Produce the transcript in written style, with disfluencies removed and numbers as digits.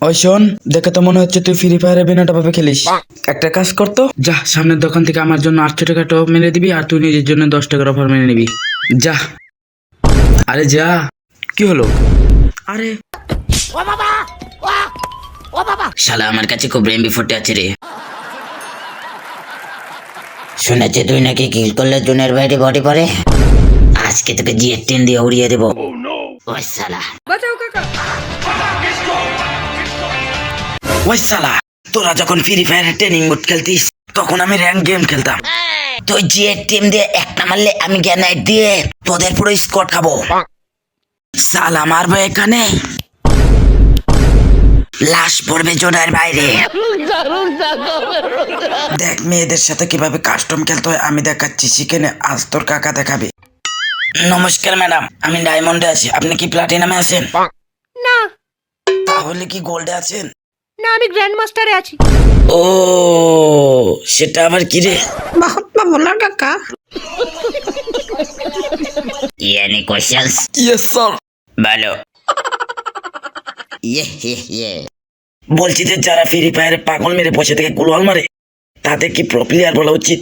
ওই শোন, দেখে তো মনে হচ্ছে তুই ফ্রি ফায়ারে বিনাটা ভাবে খেলিস। একটা কাজ করতো, যা সামনের দোকান থেকে আমার জন্য 800 টাকা টপ মেরে দিবি, আর তুই নিজের জন্য 10 টাকার অফার মেরে নিবি। যা। আরে যা। কি হলো? আরে শালা আমার কাছে খুব এমবি 40 আছে রে। শুনেছি তুই নাকি কিল করলে জুনের বাইরে বডি পড়ে। আজকে তোকে জিএর 10 দিয়ে উড়িয়ে দেবো। ওই শালা ওই শালা, তোরা যখন ফ্রি ফায়ারে ট্রেনিং মোড খেলতিস তখন আমি র্যাঙ্ক গেম খেলতাম। তুই জিএর টিম দিয়ে একটা মারলে আমি গ্যানাইট দিয়ে তোদের পুরো স্কোয়াড খাবো। শালা মারবো এখানে, লাশ পড়বে জোনের বাইরে। দেখ মেয়েদের সাথে কিভাবে কাস্টম খেলতে হয় আমি দেখাচ্ছি, শিখে নে, আজ তোর কাকা দেখাবে। নমস্কার ম্যাডাম, আমি ডায়মন্ডে আছি, আপনি কি প্লাটিনামে আছেন? না তাহলে কি গোল্ডে আছেন? না, আমি গ্র্যান্ড মাস্টারে আছি। ও, সেটা আবার কি রে? বাহ্বা বলা কাকা। Any questions? Yes sir. বলো। ইয়ে বলছি যে যারা ফ্রি ফায়ারে পাগল মেরে বসে থেকে গুলওয়াল মারে তাদের কি প্রো প্লেয়ার বলা উচিত?